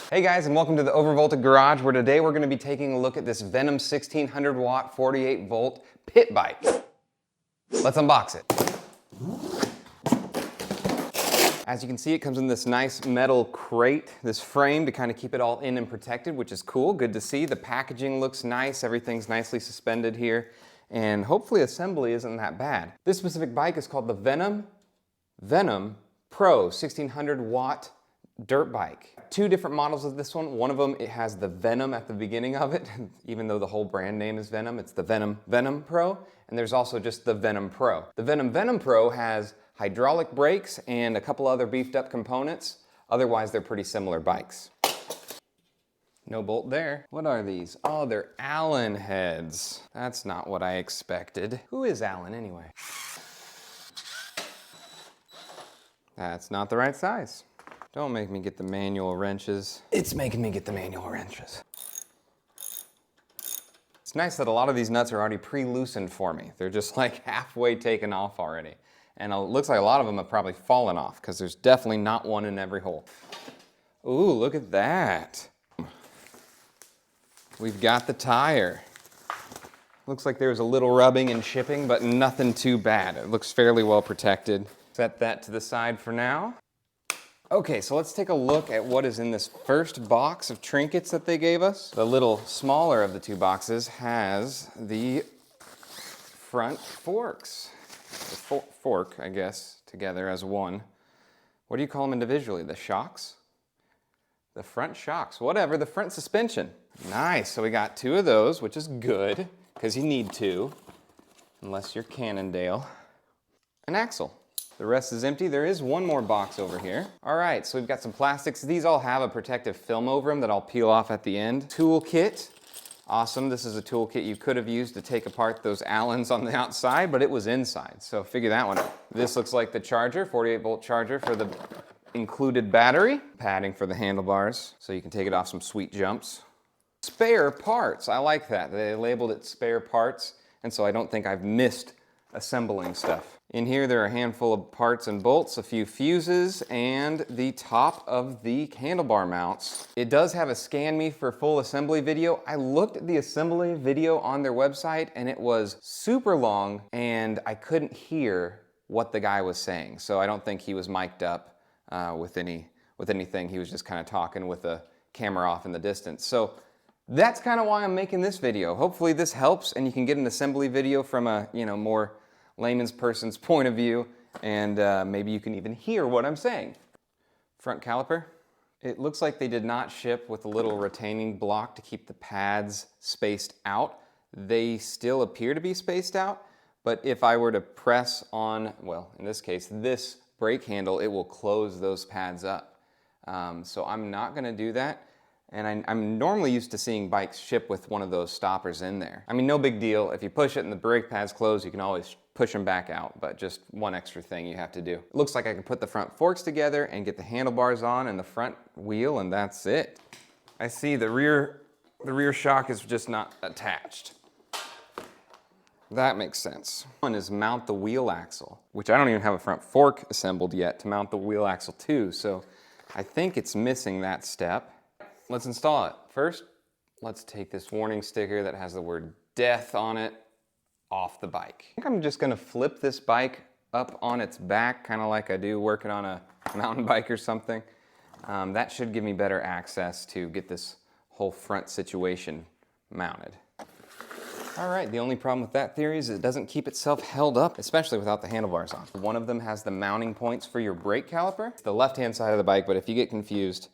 Hey guys, and welcome to the Overvolted Garage, where today we're going to be taking a look at this Venom 1600 watt 48 volt pit bike. Let's unbox it. As you can see, it comes in this nice metal crate, this frame to kind of keep it all in and protected, which is cool. Good to see. The packaging looks nice. Everything's nicely suspended here, and hopefully assembly isn't that bad. This specific bike is called the Venom Pro 1600 watt dirt bike. Two different models of this one. One of them, it has the Venom at the beginning of it, even though the whole brand name is Venom. It's the Venom Pro, and there's also just the Venom Pro. The Venom Pro has hydraulic brakes and a couple other beefed up components. Otherwise, they're pretty similar bikes. No bolt there. What are these? Oh, they're Allen heads. That's not what I expected. Who is Allen anyway? That's not the right size. Don't make me get the manual wrenches. It's making me get the manual wrenches. It's nice that a lot of these nuts are already pre-loosened for me. They're just like halfway taken off already. And it looks like a lot of them have probably fallen off because there's definitely not one in every hole. Ooh, look at that. We've got the tire. Looks like there's a little rubbing and chipping, but nothing too bad. It looks fairly well protected. Set that to the side for now. Okay, so let's take a look at what is in this first box of trinkets that they gave us. The little smaller of the two boxes has the front forks. The fork, I guess, together as one. What do you call them individually? The shocks? The front shocks, whatever, the front suspension. Nice, so we got two of those, which is good, because you need two, unless you're Cannondale. An axle. The rest is empty. There is one more box over here. All right, so we've got some plastics. These all have a protective film over them that I'll peel off at the end. Toolkit. Awesome. This is a toolkit you could have used to take apart those Allens on the outside, but it was inside, so figure that one out. This looks like the charger, 48 volt charger for the included battery. Padding for the handlebars, so you can take it off some sweet jumps. Spare parts. I like that. They labeled it spare parts, and so I don't think I've missed assembling stuff. In here there are a handful of parts and bolts, a few fuses, and the top of the handlebar mounts. It does have a scan me for full assembly video. I looked at the assembly video on their website and it was super long and I couldn't hear what the guy was saying. So I don't think he was mic'd up with anything. He was just kind of talking with the camera off in the distance. So that's kind of why I'm making this video. Hopefully this helps and you can get an assembly video from a more layman's person's point of view, and maybe you can even hear what I'm saying. Front caliper. It looks like they did not ship with a little retaining block to keep the pads spaced out. They still appear to be spaced out, but if I were to press on, well, in this case, this brake handle, it will close those pads up. So I'm not gonna do that. And I'm normally used to seeing bikes ship with one of those stoppers in there. I mean, no big deal. If you push it and the brake pads close, you can always push them back out, but just one extra thing you have to do. It looks like I can put the front forks together and get the handlebars on and the front wheel, and that's it. I see the rear shock is just not attached. That makes sense. One is mount the wheel axle, which I don't even have a front fork assembled yet to mount the wheel axle too, so I think it's missing that step. Let's install it. First, let's take this warning sticker that has the word death on it off the bike. I think I'm just gonna flip this bike up on its back, kind of like I do working on a mountain bike or something. That should give me better access to get this whole front situation mounted. All right, the only problem with that theory is it doesn't keep itself held up, especially without the handlebars on. One of them has the mounting points for your brake caliper. It's the left-hand side of the bike, but if you get confused,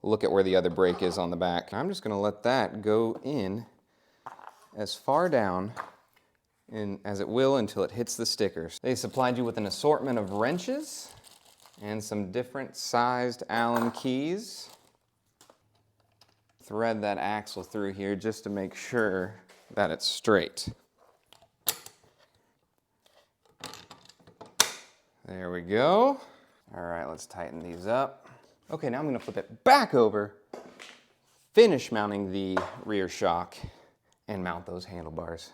look at where the other brake is on the back. I'm just gonna let that go in as far down as it will until it hits the stickers. They supplied you with an assortment of wrenches and some different sized Allen keys. Thread that axle through here just to make sure that it's straight. There we go. All right, let's tighten these up. Okay, now I'm gonna flip it back over, finish mounting the rear shock, and mount those handlebars.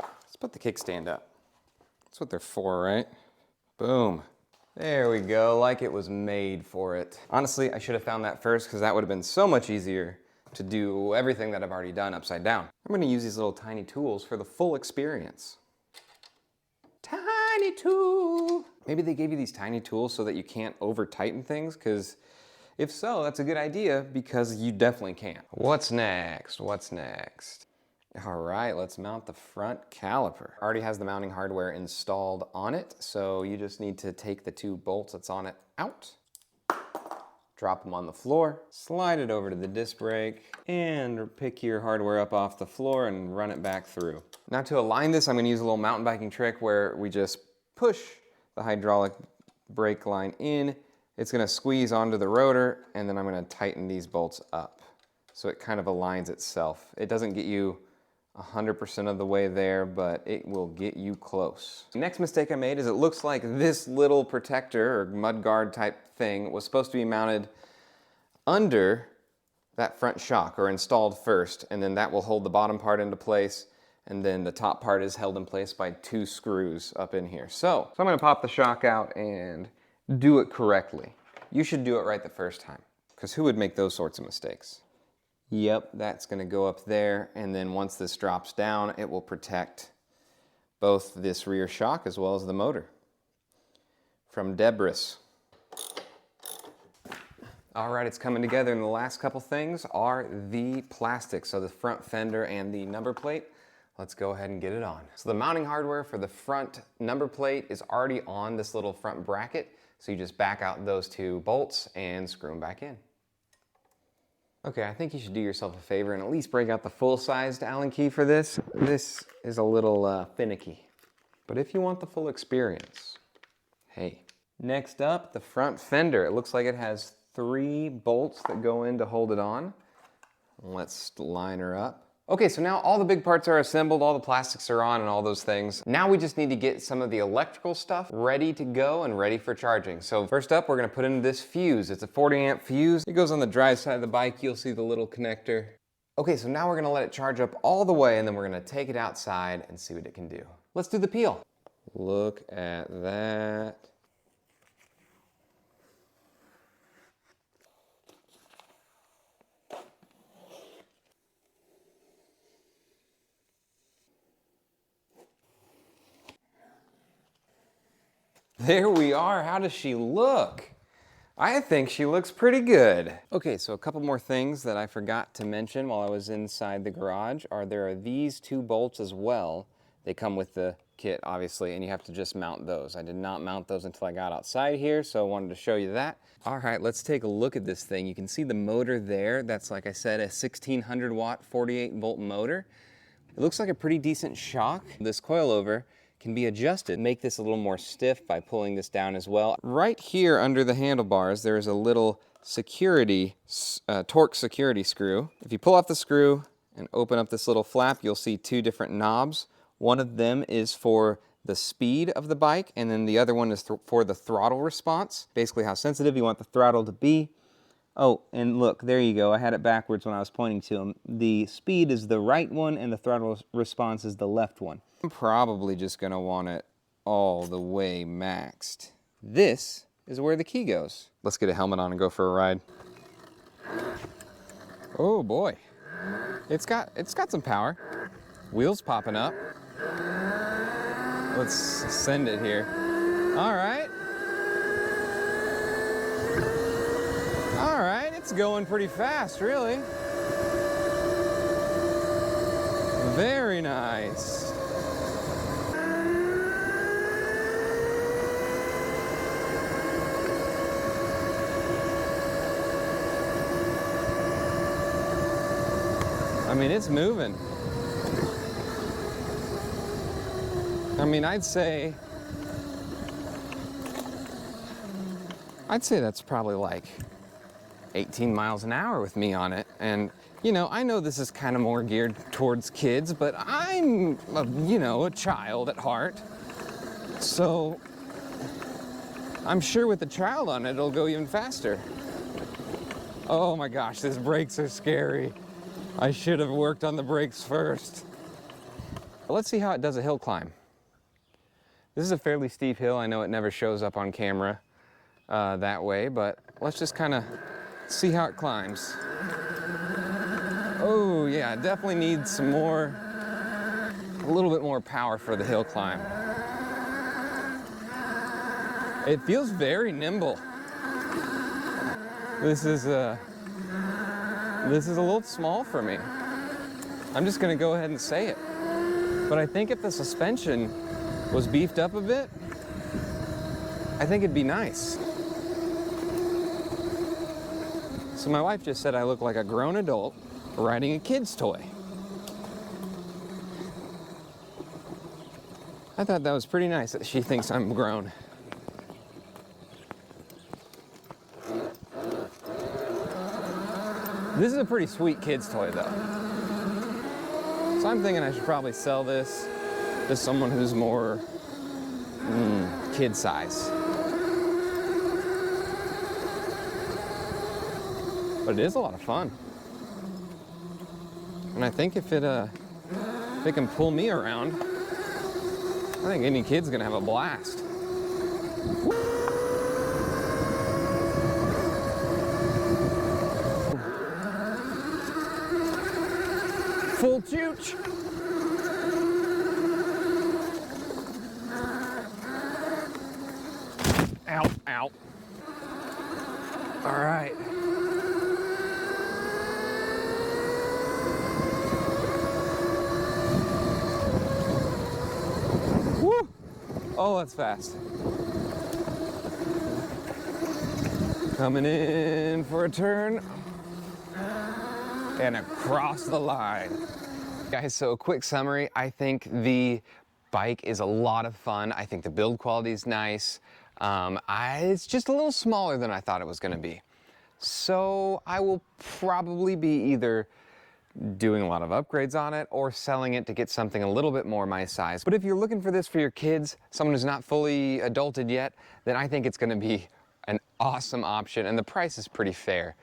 Let's put the kickstand up. That's what they're for, right? Boom. There we go, like it was made for it. Honestly, I should have found that first because that would have been so much easier to do everything that I've already done upside down. I'm gonna use these little tiny tools for the full experience. Tiny tool. Maybe they gave you these tiny tools so that you can't over tighten things, because if so, that's a good idea because you definitely can't. What's next? What's next? All right, let's mount the front caliper. Already has the mounting hardware installed on it, so you just need to take the 2 bolts that's on it out, drop them on the floor, slide it over to the disc brake, and pick your hardware up off the floor and run it back through. Now to align this, I'm gonna use a little mountain biking trick where we just push the hydraulic brake line in. It's gonna squeeze onto the rotor, and then I'm gonna tighten these bolts up so it kind of aligns itself. It doesn't get you 100% of the way there, but it will get you close. The next mistake I made is it looks like this little protector or mud guard type thing was supposed to be mounted under that front shock, or installed first, and then that will hold the bottom part into place, and then the top part is held in place by 2 screws up in here. So I'm gonna pop the shock out and do it correctly. You should do it right the first time, because who would make those sorts of mistakes? Yep, that's gonna go up there, and then once this drops down, it will protect both this rear shock as well as the motor from debris. All right, it's coming together, and the last couple things are the plastic, so the front fender and the number plate. Let's go ahead and get it on. So the mounting hardware for the front number plate is already on this little front bracket, so you just back out those 2 bolts and screw them back in. Okay, I think you should do yourself a favor and at least break out the full-sized Allen key for this. This is a little finicky, but if you want the full experience, hey. Next up, the front fender. It looks like it has 3 bolts that go in to hold it on. Let's line her up. Okay, so now all the big parts are assembled, all the plastics are on and all those things. Now we just need to get some of the electrical stuff ready to go and ready for charging. So first up, we're gonna put in this fuse. It's a 40 amp fuse. It goes on the drive side of the bike. You'll see the little connector. Okay, so now we're gonna let it charge up all the way, and then we're gonna take it outside and see what it can do. Let's do the peel. Look at that. There we are. How does she look? I think she looks pretty good. Okay, so a couple more things that I forgot to mention while I was inside the garage are there are these 2 bolts as well. They come with the kit, obviously, and you have to just mount those. I did not mount those until I got outside here, so I wanted to show you that. All right, let's take a look at this thing. You can see the motor there. That's, like I said, a 1600 watt, 48 volt motor. It looks like a pretty decent shock. This coilover can be adjusted, make this a little more stiff by pulling this down as well. Right here under the handlebars, there is a little torque security screw. If you pull off the screw and open up this little flap, you'll see 2 different knobs. One of them is for the speed of the bike, and then the other one is for the throttle response, basically how sensitive you want the throttle to be. Oh, and look, there you go. I had it backwards when I was pointing to them. The speed is the right one, and the throttle response is the left one. I'm probably just gonna want it all the way maxed. This is where the key goes. Let's get a helmet on and go for a ride. Oh boy, it's got some power. Wheels popping up. Let's send it here. All right. All right, it's going pretty fast, really. Very nice. I mean, it's moving. I mean, I'd say that's probably like 18 miles an hour with me on it. And, you know, I know this is kind of more geared towards kids, but I'm, a child at heart. So I'm sure with a child on it, it'll go even faster. Oh my gosh, these brakes are scary. I should have worked on the brakes first. Let's see how it does a hill climb. This is a fairly steep hill. I know it never shows up on camera that way, but let's just kind of see how it climbs. Oh yeah, it definitely needs some more, a little bit more power for the hill climb. It feels very nimble. This is a little small for me. I'm just gonna go ahead and say it. But I think if the suspension was beefed up a bit, I think it'd be nice. So my wife just said I look like a grown adult riding a kid's toy. I thought that was pretty nice that she thinks I'm grown. This is a pretty sweet kid's toy though. So I'm thinking I should probably sell this to someone who's more kid size. But it is a lot of fun. And I think if it can pull me around, I think any kid's gonna have a blast. Full chooch. Ow, ow. All right. Woo! Oh, that's fast. Coming in for a turn. And across the line. Guys, so a quick summary. I think the bike is a lot of fun. I think the build quality is nice. It's just a little smaller than I thought it was gonna be. So I will probably be either doing a lot of upgrades on it or selling it to get something a little bit more my size. But if you're looking for this for your kids, someone who's not fully adulted yet, then I think it's gonna be an awesome option, and the price is pretty fair.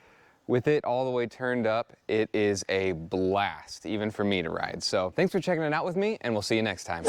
With it all the way turned up, it is a blast, even for me to ride. So thanks for checking it out with me, and we'll see you next time.